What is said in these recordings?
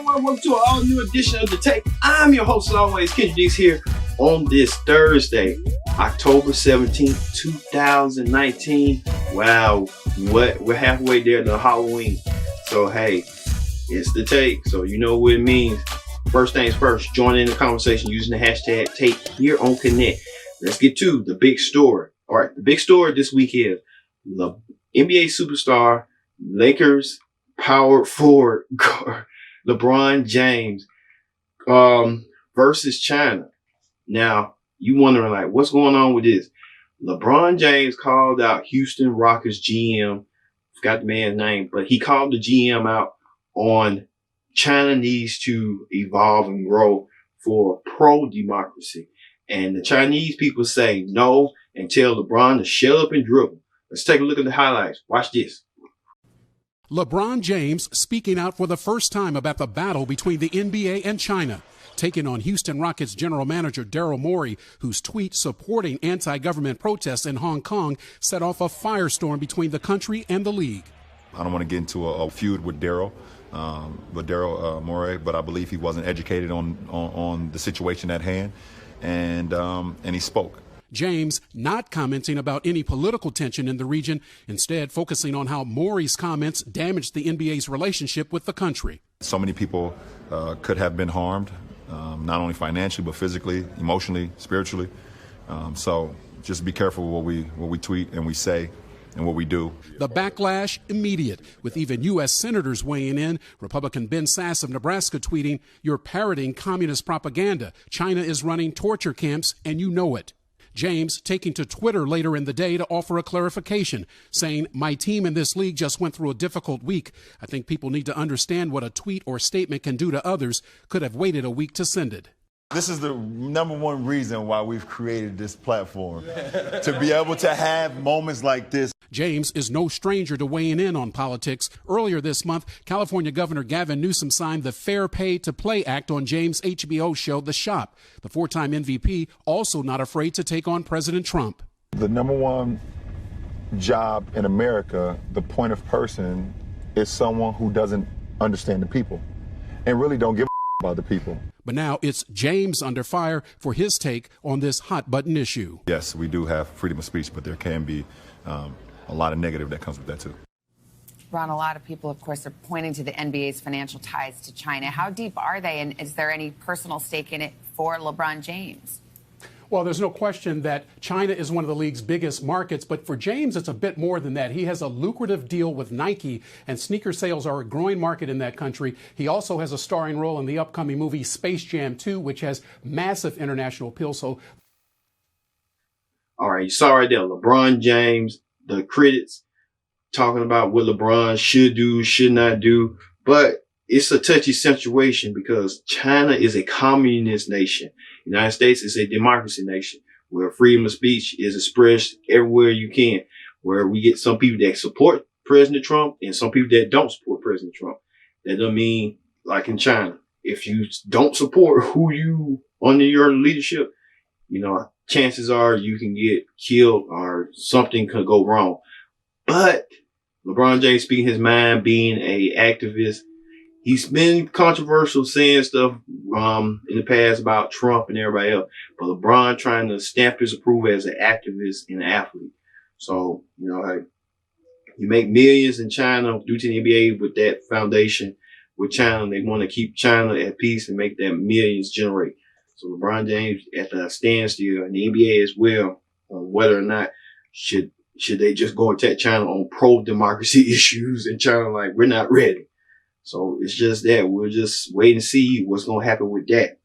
Welcome to an all-new edition of The Take. I'm your host, as always, Kendrick Dix here on this Thursday, October 17th, 2019. Wow, we're halfway there to Halloween. So, hey, it's The Take, so you know what it means. First things first, join in the conversation using the hashtag Take here on Connect. Let's get to the big story. All right, the big story this week is the NBA superstar, Lakers power forward LeBron James versus China. Now, you wondering, like, what's going on with this? LeBron James called out Houston Rockets GM, forgot the man's name, but he called the GM out on China needs to evolve and grow for pro-democracy. And the Chinese people say no and tell LeBron to shut up and dribble. Let's take a look at the highlights. Watch this. LeBron James speaking out for the first time about the battle between the NBA and China, taking on Houston Rockets general manager Daryl Morey, whose tweet supporting anti-government protests in Hong Kong set off a firestorm between the country and the league. I don't want to get into a feud with Daryl, Morey, but I believe he wasn't educated on the situation at hand, and he spoke. James not commenting about any political tension in the region, instead focusing on how Morey's comments damaged the NBA's relationship with the country. So many people could have been harmed, not only financially, but physically, emotionally, spiritually. So just be careful what we tweet and we say and what we do. The backlash immediate, with even U.S. senators weighing in. Republican Ben Sasse of Nebraska tweeting, "You're parroting communist propaganda. China is running torture camps, and you know it." James taking to Twitter later in the day to offer a clarification, saying, "My team in this league just went through a difficult week. I think people need to understand what a tweet or statement can do to others. Could have waited a week to send it." This is the number one reason why we've created this platform, to be able to have moments like this. James is no stranger to weighing in on politics. Earlier this month, California Governor Gavin Newsom signed the Fair Pay to Play Act on James' HBO show The Shop. The four-time MVP also not afraid to take on President Trump. The number one job in America, the point of person, is someone who doesn't understand the people and really don't give a about the people. But now it's James under fire for his take on this hot-button issue. Yes, we do have freedom of speech, but there can be a lot of negative that comes with that, too. Ron, a lot of people, of course, are pointing to the NBA's financial ties to China. How deep are they, and is there any personal stake in it for LeBron James? Well, there's no question that China is one of the league's biggest markets, but for James, it's a bit more than that. He has a lucrative deal with Nike, and sneaker sales are a growing market in that country. He also has a starring role in the upcoming movie Space Jam 2, which has massive international appeal. So, all right, you saw right there, LeBron James, the critics talking about what LeBron should do, should not do, but it's a touchy situation because China is a communist nation. The United States is a democracy nation where freedom of speech is expressed everywhere you can, where we get some people that support President Trump and some people that don't support President Trump. That doesn't mean, like in China, if you don't support who you under your leadership, you know, chances are you can get killed or something could go wrong. But LeBron James speaking his mind, being a activist, he's been controversial saying stuff in the past about Trump and everybody else. But LeBron trying to stamp his approval as an activist and an athlete. So, you know, like, you make millions in China due to the NBA with that foundation with China. They want to keep China at peace and make that millions generate. So LeBron James at the standstill, and the NBA as well, on whether or not should they just go attack China on pro-democracy issues, and China like, we're not ready. So it's just that we'll just wait and see what's going to happen with that.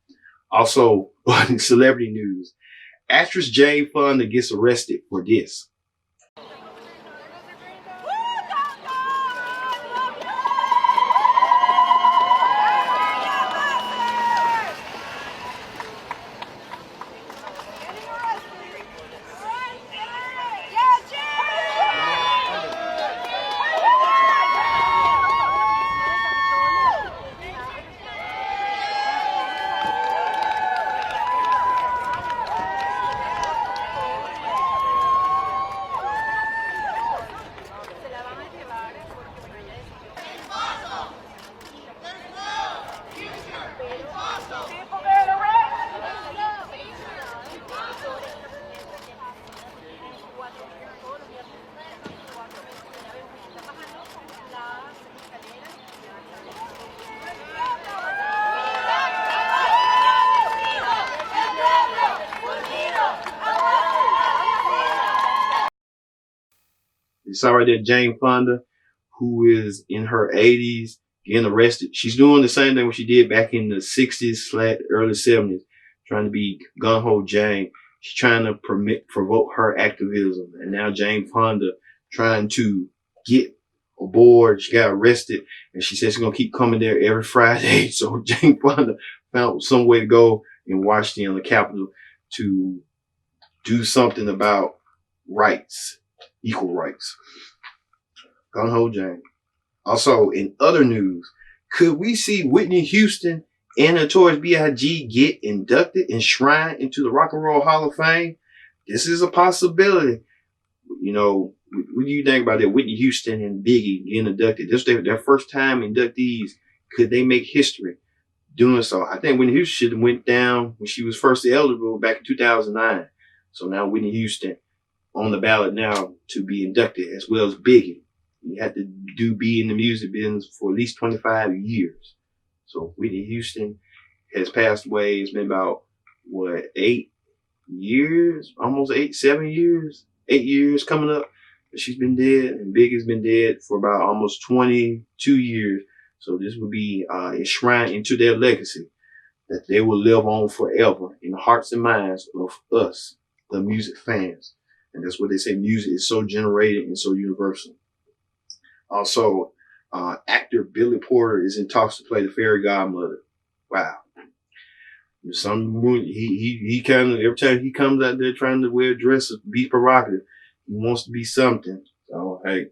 Also, celebrity news, actress Jane Fonda gets arrested for this. You saw right there Jane Fonda, who is in her 80s, getting arrested. She's doing the same thing what she did back in the 60s/early 70s, trying to be gung-ho Jane. She's trying to provoke her activism. And now Jane Fonda trying to get aboard. She got arrested, and she says she's going to keep coming there every Friday. So Jane Fonda found some way to go in Washington, the Capitol, to do something about rights, equal rights. Gung-ho Jane. Also, in other news, could we see Whitney Houston and Notorious B.I.G. get inducted, enshrined into the Rock and Roll Hall of Fame? This is a possibility. You know, what do you think about that? Whitney Houston and Biggie getting inducted. This is their first time inductees. Could they make history doing so? I think Whitney Houston went down when she was first eligible back in 2009. So now Whitney Houston on the ballot now to be inducted, as well as Biggie. You have to be in the music business for at least 25 years. So Whitney Houston has passed away. It's been about, 8 years? Almost 7 years? 8 years coming up. She's been dead, and Biggie's been dead for about almost 22 years. So this would be enshrined into their legacy, that they will live on forever in the hearts and minds of us, the music fans. And that's what they say, music is so generated and so universal. Also, actor Billy Porter is in talks to play the fairy godmother. Wow. He kind of, every time he comes out there trying to wear a dress, be provocative, he wants to be something. So, hey,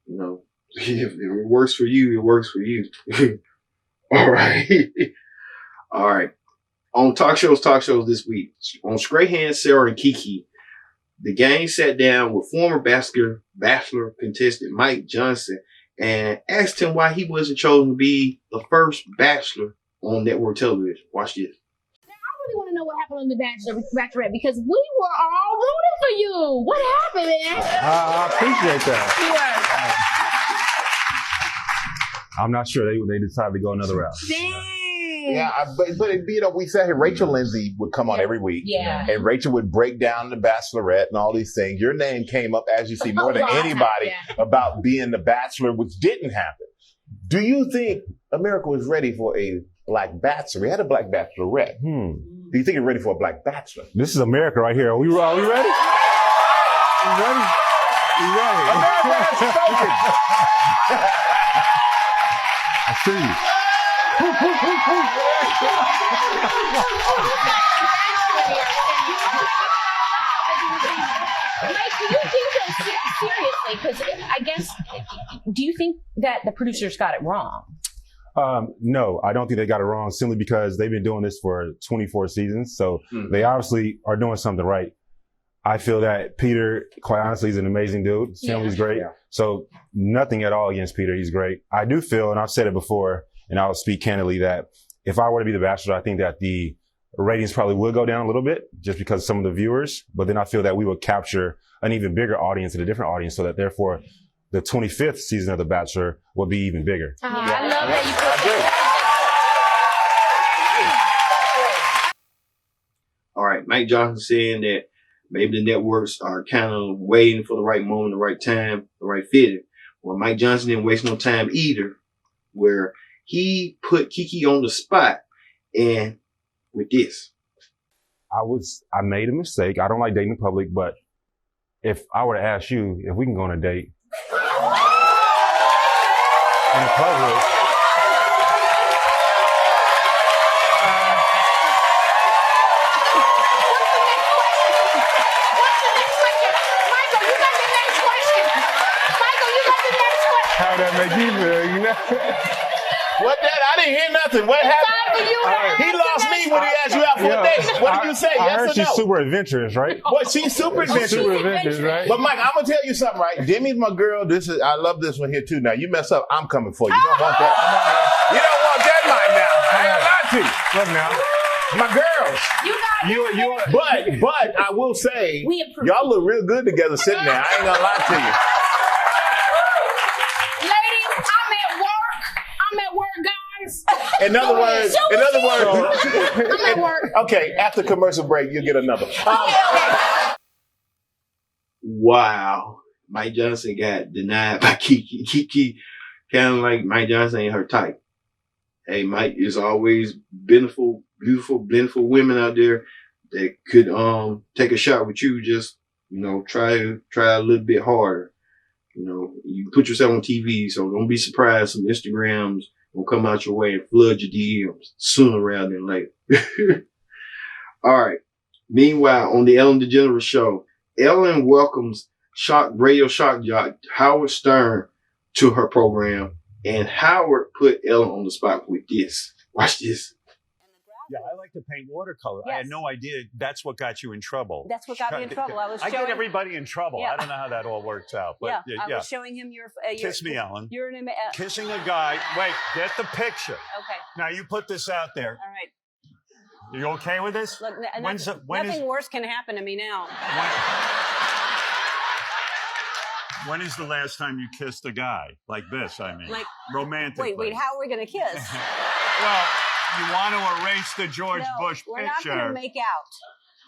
you know, if it works for you, it works for you. All right. All right. On talk shows this week, on Strahan, Sarah, and Kiki, the gang sat down with former Bachelor contestant Mike Johnson and asked him why he wasn't chosen to be the first Bachelor on network television. Watch this. Now, I really want to know what happened on The Bachelorette because we were all rooting for you. What happened, man? I appreciate that. I'm not sure. They decided to go another route. Dang. Yeah, but you know, we said Rachel Lindsay would come on every week. Yeah. And Rachel would break down the Bachelorette and all these things. Your name came up, as you see, more than anybody about being the Bachelor, which didn't happen. Do you think America was ready for a black Bachelor? We had a black Bachelorette. Do you think you're ready for a black Bachelor? This is America right here. Are we ready? We ready? America has spoken. I see you. Mike, do you think that seriously? Because I guess, do you think that the producers got it wrong? No, I don't think they got it wrong simply because they've been doing this for 24 seasons. So they obviously are doing something right. I feel that Peter, quite honestly, is an amazing dude. His family's great. Yeah. So nothing at all against Peter. He's great. I do feel, and I've said it before, and I'll speak candidly, that if I were to be the Bachelor, I think that the ratings probably would go down a little bit just because of some of the viewers. But then I feel that we would capture an even bigger audience and a different audience so that therefore the 25th season of The Bachelor will be even bigger. I love that you put that. All right. Mike Johnson saying that maybe the networks are kind of waiting for the right moment, the right time, the right fitting. Well, Mike Johnson didn't waste no time either, where he put Kiki on the spot and with this. I made a mistake. I don't like dating in public, but if I were to ask you if we can go on a date in public, how would that make you feel, you know? What that? I didn't hear nothing. What happened? He lost me when he asked you out for a date. What did you say? I Yes heard or she's no? super adventurous, right? What? She's super adventurous. Super adventurous, right? But Mike, I'm gonna tell you something, right? Demi's my girl. I love this one here too. Now you mess up, I'm coming for you. You don't want that. You don't want that, Mike. Now I ain't gonna lie to you. Look now. My girls. But I will say, y'all look real good together sitting there. I ain't gonna lie to you. Ladies, I'm at work, guys. In other words, I'm at work. Okay, after commercial break, you'll get another. Wow. Mike Johnson got denied by Kiki. Kiki kind of like Mike Johnson ain't her type. Hey, Mike, is always beautiful women out there that could take a shot with you. Just, you know, try a little bit harder. You know, you put yourself on TV, so don't be surprised some Instagrams will come out your way and flood your DMs sooner rather than later. All right. Meanwhile, on the Ellen DeGeneres show, Ellen welcomes radio shock jock Howard Stern to her program, and Howard put Ellen on the spot with this. Watch this. Yeah, I like to paint watercolor. Yes. I had no idea that's what got you in trouble. That's what got me in trouble. I get everybody in trouble. Yeah. I don't know how that all works out. But I was showing him your Kiss me, Ellen. You're an Kissing a guy. Wait, get the picture. Okay. Now you put this out there. All right. You okay with this? Look, when worse can happen to me now. When is the last time you kissed a guy like this? I mean, like romantically. Wait, how are we going to kiss? Well, you want to erase the George Bush we're picture. not going to make out.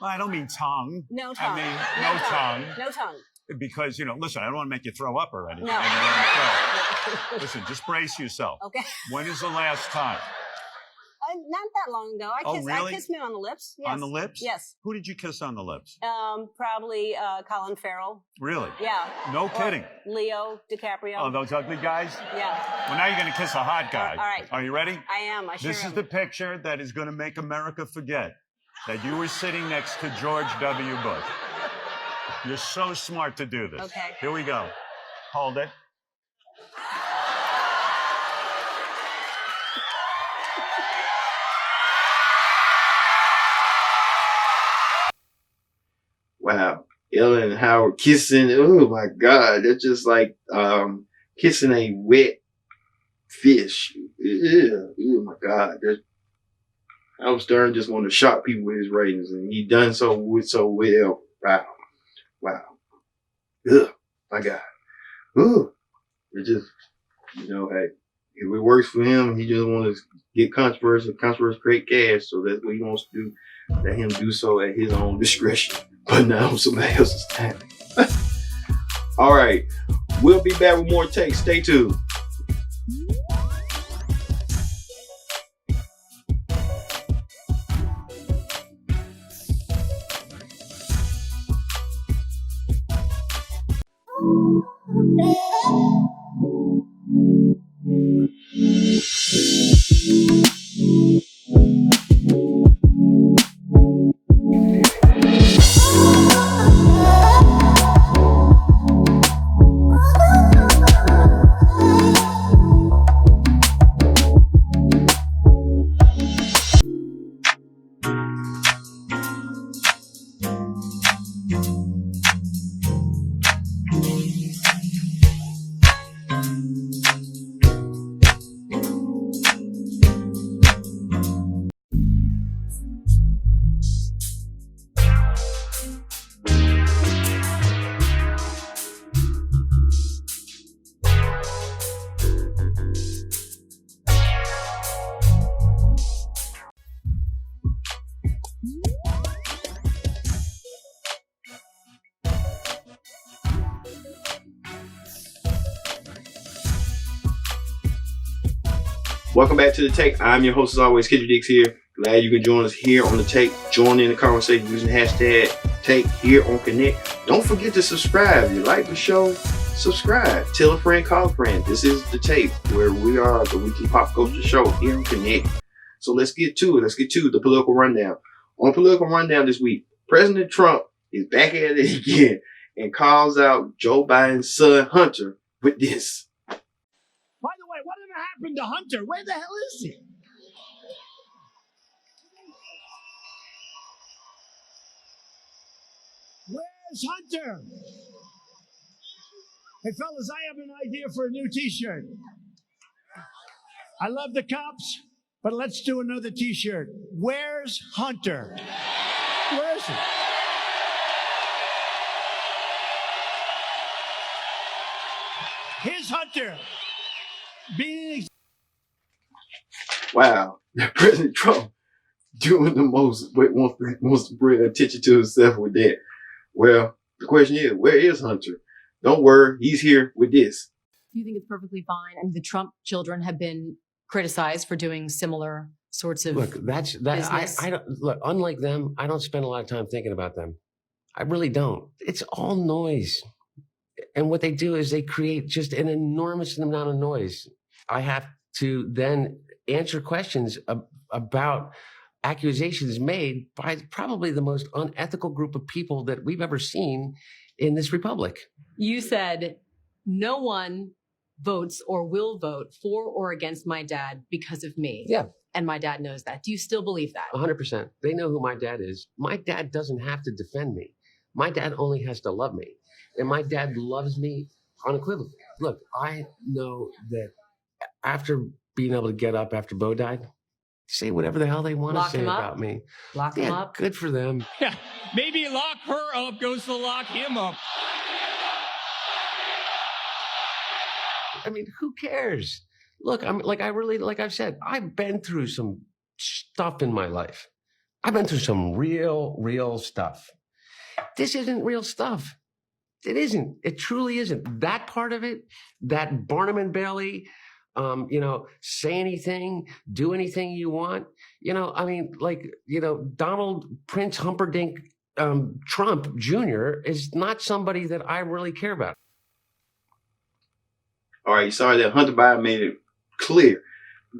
Well, I don't mean tongue. No tongue. I mean no tongue. No tongue. Because, you know, listen, I don't want to make you throw up or anything. No. Listen, just brace yourself. Okay. When is the last time? Not that long ago. I kissed me on the lips. Yes. On the lips? Yes. Who did you kiss on the lips? Probably Colin Farrell. Really? Yeah. No kidding. Leo DiCaprio. Oh, those ugly guys? Yeah. Well, now you're going to kiss a hot guy. All right. Are you ready? I am. This is the picture that is going to make America forget that you were sitting next to George W. Bush. You're so smart to do this. Okay. Here we go. Hold it. Wow. Ellen and Howard kissing. Oh my God. That's just like kissing a wet fish. Ew. Oh my God. Howard Stern just wanted to shock people with his ratings, and he done so well. Wow. Ugh. My God. Ooh. It just, you know, hey, if it works for him, he just wants to get controversy create cash. So that's what he wants to do. Let him do so at his own discretion, but not on somebody else's time. All right. We'll be back with more takes. Stay tuned. Welcome back to The Take. I'm your host as always, Kendrick Dix here. Glad you can join us here on The Take. Join in the conversation using hashtag Take here on Connect. Don't forget to subscribe. If you like the show, subscribe. Tell a friend, call a friend. This is The Take, where we are the weekly pop culture show here on Connect. So let's get to it. Let's get to the political rundown. On political rundown this week, President Trump is back at it again and calls out Joe Biden's son Hunter with this. By the way, whatever happened to Hunter? Where the hell is he? Where's Hunter? Hey, fellas, I have an idea for a new t-shirt. I love the cops, but let's do another t-shirt. Where's Hunter? Where is he? Here's Hunter. Wow, President Trump doing the most, wants to bring attention to himself with that. Well, the question is, where is Hunter? don't worry, he's here with this. Do you think it's perfectly fine? I mean, the Trump children have been criticized for doing similar sorts of business. I don't look, unlike them, I don't spend a lot of time thinking about them. I really don't. It's all noise. And what they do is they create just an enormous amount of noise. I have to then answer questions about accusations made by probably the most unethical group of people that we've ever seen in this republic. You said no one votes or will vote for or against my dad because of me. Yeah. And my dad knows that. Do you still believe that? 100%. They know who my dad is. My dad doesn't have to defend me. My dad only has to love me. And my dad loves me unequivocally. Look, I know that after being able to get up after Bo died, say whatever the hell they want to say about me. Lock him up. Good for them. Yeah, maybe lock her up goes to lock him up. I mean, who cares? Look, like I've said, I've been through some stuff in my life. I've been through some real stuff. This isn't real stuff. It isn't. It truly isn't. That part of it, that Barnum and Bailey, say anything, do anything you want. Donald Prince Humperdinck Trump Jr. is not somebody that I really care about. All right, sorry that Hunter Biden made it clear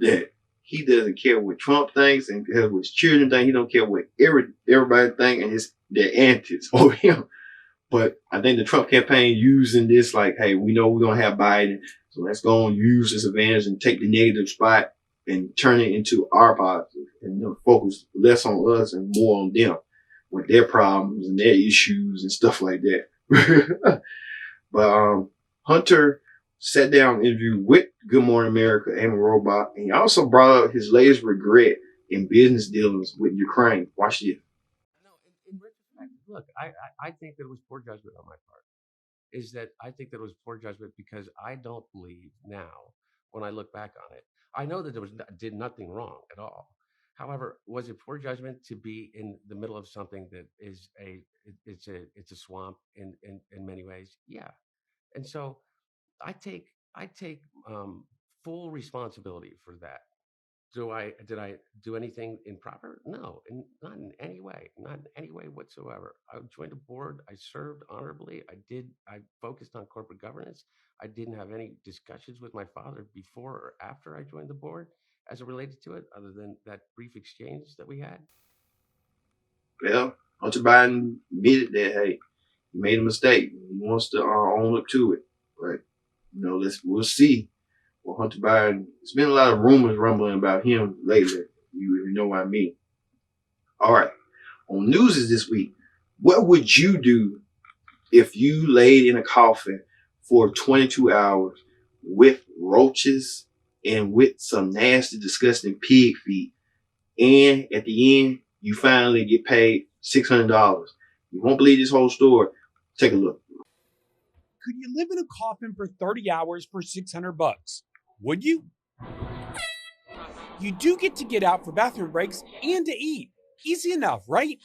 that he doesn't care what Trump thinks and what his children think. He don't care what everybody thinks and their antics over him. But I think the Trump campaign using this like, hey, we know we're going to have Biden, so let's go and use this advantage and take the negative spot and turn it into our positive and focus less on us and more on them with their problems and their issues and stuff like that. But Hunter sat down and interviewed with Good Morning America, Amy Robach, and he also brought up his latest regret in business dealings with Ukraine. Watch this. In retrospect, look, I think that it was poor judgment on my part. I think that it was poor judgment because I don't believe now, when I look back on it, I know that did nothing wrong at all. However, was it poor judgment to be in the middle of something that is it's a swamp in many ways? Yeah, and so I take full responsibility for that. Did I do anything improper? No, not in any way whatsoever. I joined a board. I served honorably. I focused on corporate governance. I didn't have any discussions with my father before or after I joined the board as it related to it, other than that brief exchange that we had. Well, Hunter Biden admitted that, hey, he made a mistake. He wants to own up to it. But, we'll see. Well, Hunter Biden, there's been a lot of rumors rumbling about him lately. You know what I mean. All right. On Newsies this week, what would you do if you laid in a coffin for 22 hours with roaches and with some nasty, disgusting pig feet, and at the end, you finally get paid $600? You won't believe this whole story. Take a look. Could you live in a coffin for 30 hours for $600? Would you? You do get out for bathroom breaks and to eat. Easy enough, right?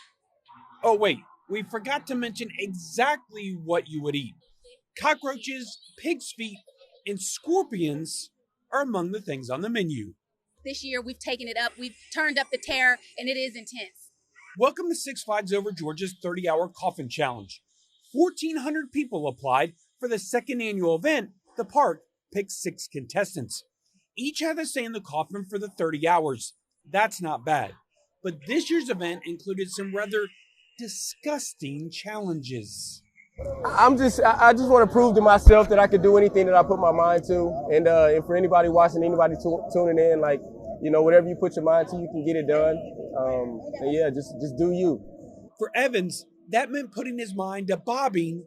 Oh, wait. We forgot to mention exactly what you would eat. Cockroaches, pig's feet, and scorpions are among the things on the menu. This year, we've taken it up. We've turned up the terror, and it is intense. Welcome to Six Flags Over Georgia's 30-hour coffin challenge. 1,400 people applied for the second annual event. The park picked 6 contestants. Each had to stay in the coffin for the 30 hours. That's not bad. But this year's event included some rather disgusting challenges. I just want to prove to myself that I can do anything that I put my mind to. And for anybody watching, anybody tuning in, whatever you put your mind to, you can get it done. And yeah, just do you. For Evans, that meant putting his mind to bobbing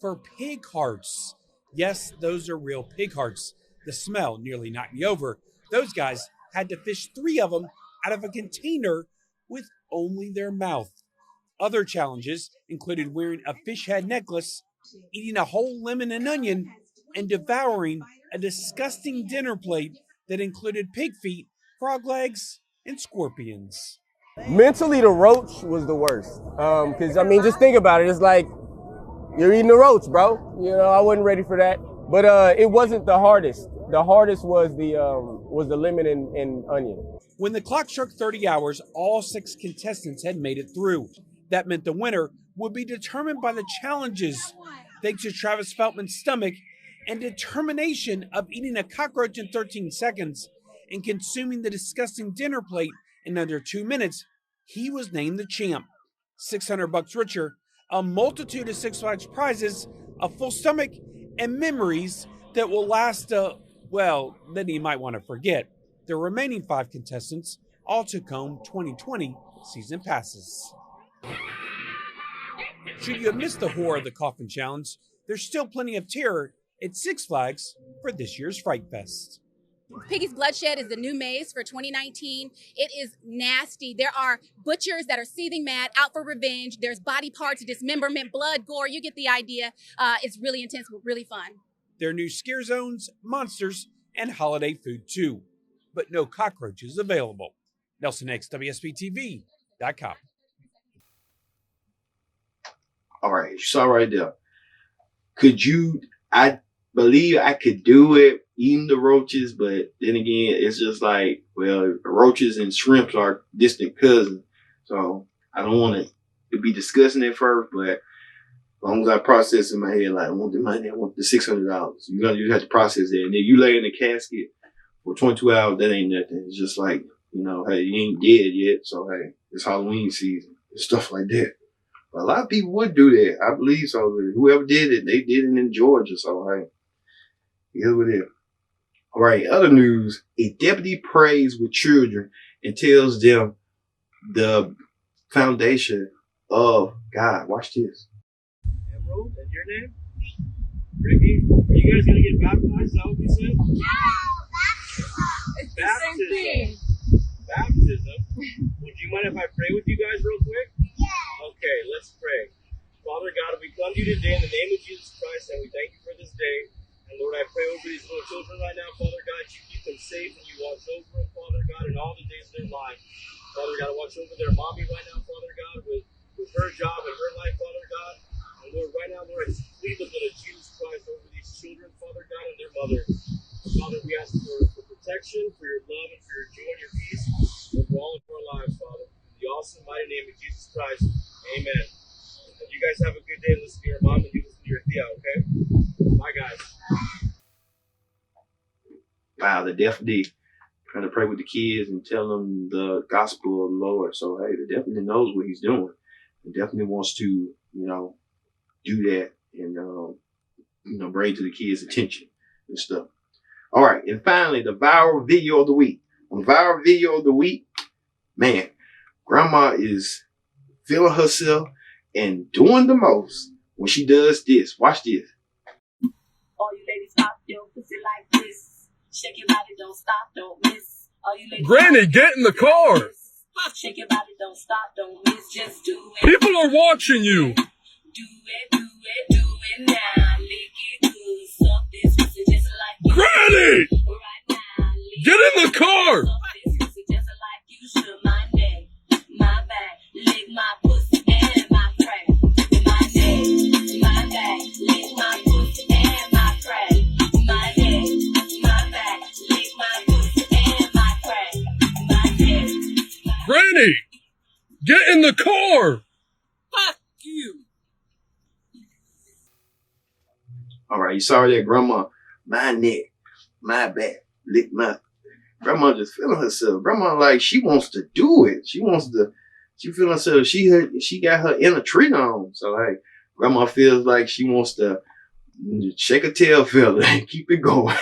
for pig hearts. Yes, those are real pig hearts. The smell nearly knocked me over. Those guys had to fish 3 of them out of a container with only their mouth. Other challenges included wearing a fish head necklace, eating a whole lemon and onion, and devouring a disgusting dinner plate that included pig feet, frog legs, and scorpions. Mentally, the roach was the worst. Because, just think about it. It's like, you're eating a roach, bro. You know, I wasn't ready for that. But it wasn't the hardest. The hardest was the lemon and onion. When the clock struck 30 hours, all 6 contestants had made it through. That meant the winner would be determined by the challenges, thanks to Travis Feltman's stomach and determination of eating a cockroach in 13 seconds and consuming the disgusting dinner plate in under 2 minutes. He was named the champ. $600 richer, a multitude of Six Flags prizes, a full stomach, and memories that will last, then you might want to forget. The remaining 5 contestants all took home 2020 season passes. Should you have missed the horror of the Coffin Challenge, there's still plenty of terror at Six Flags for this year's Fright Fest. Piggy's Bloodshed is the new maze for 2019. It is nasty. There are butchers that are seething mad, out for revenge. There's body parts, dismemberment, blood, gore. You get the idea. It's really intense, but really fun. There are new scare zones, monsters, and holiday food too. But no cockroaches available. NelsonX, WSBTV.com. All right, you saw right there. I believe I could do it, eating the roaches, but then again, it's just like, well, roaches and shrimps are distant cousins. So I don't want it to be disgusting at first, but as long as I process in my head, like, I want the money, I want the $600. You have to process that. And then you lay in the casket for 22 hours, that ain't nothing. It's just like, hey, you ain't dead yet. So, hey, it's Halloween season and stuff like that. But a lot of people would do that. I believe so. Whoever did it, they did it in Georgia. So, hey, here's what it is. All right, other news. A deputy prays with children and tells them the foundation of God. Watch this. Emerald, and your name? Ricky, are you guys going to get baptized? Is that what you said? It's the same thing. Baptism? Would you mind if I pray with you guys real quick? Yeah. Okay, let's pray. Father God, we come to you today in the name of Jesus Christ, and we thank you for this day. And Lord, I pray over these little children right now, Father God, you keep them safe and you watch over them, Father God, in all the days of their life. Father God, watch over their mommy right now, Father God, with her job and her life, Father God. And Lord, right now, Lord, I plead the blood of Jesus Christ over these children, Father God, and their mother. Father, we ask for protection, for your love, and for your joy and your peace over all of our lives, Father. In the awesome, mighty name of Jesus Christ, amen. And you guys have a good day. Listen to your mom and you listen to your khia, okay? Bye, guys. Wow, they're definitely trying to pray with the kids and tell them the gospel of the Lord. So, hey, they definitely knows what he's doing. He definitely wants to, do that and, bring to the kids' attention and stuff. All right, and finally, the viral video of the week. On the viral video of the week, man, grandma is feeling herself and doing the most when she does this. Watch this. All you ladies pop your pussy like this. Shake your body, don't stop, don't miss. All you ladies Granny, get in the car. Shake your body, don't stop, don't miss. Just do it. People are watching you. Do it now. Lick it good. Suck this pussy just like you. Granny! Right now. Get in the car. Suck this pussy just like you should. My neck, my back, lick my pussy and my crack. My neck, my back, lick my pussy and my crack. My neck, my back, lick my pussy and my crack. My neck. Granny, get in the car. Fuck you. All right, you saw that, grandma. My neck, my back, lick my. Grandma just feeling herself. Grandma, like, she wants to do it. She feeling herself. She got her inner treat on. So, like, grandma feels like she wants to shake a tail feather and keep it going.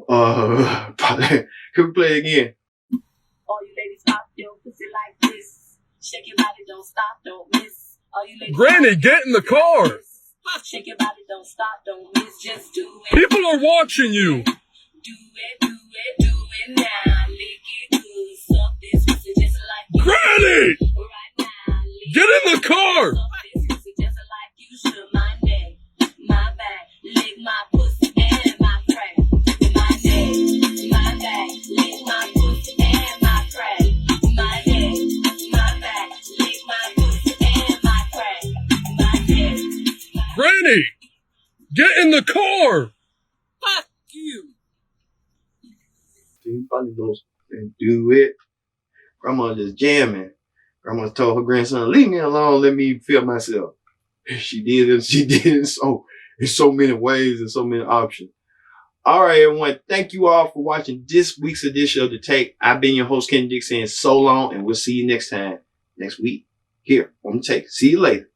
Can we play again? All you ladies pop your pussy like this. Shake your body, don't stop, don't miss. All you ladies Granny, get in the car. Shake your body, don't stop, don't miss. Just do it. People are watching you. Do it now. Lick it good. Suck this pussy just like you. Granny! Right now. Get in the car. Suck this pussy just like you should. My neck, my back, lick my pussy and my crack. My neck, my back, lick my pussy and my crack. My neck, my back, lick my pussy and my crack. My neck. Whitney, get in the car. Fuck you. Everybody goes and do it. Grandma just jamming. Grandma told her grandson, leave me alone, let me feel myself. She did it. She did it in so many ways and so many options. All right, everyone. Thank you all for watching this week's edition of The Take. I've been your host, Ken Dick, saying so long, and we'll see you next time, next week, here on The Take. See you later.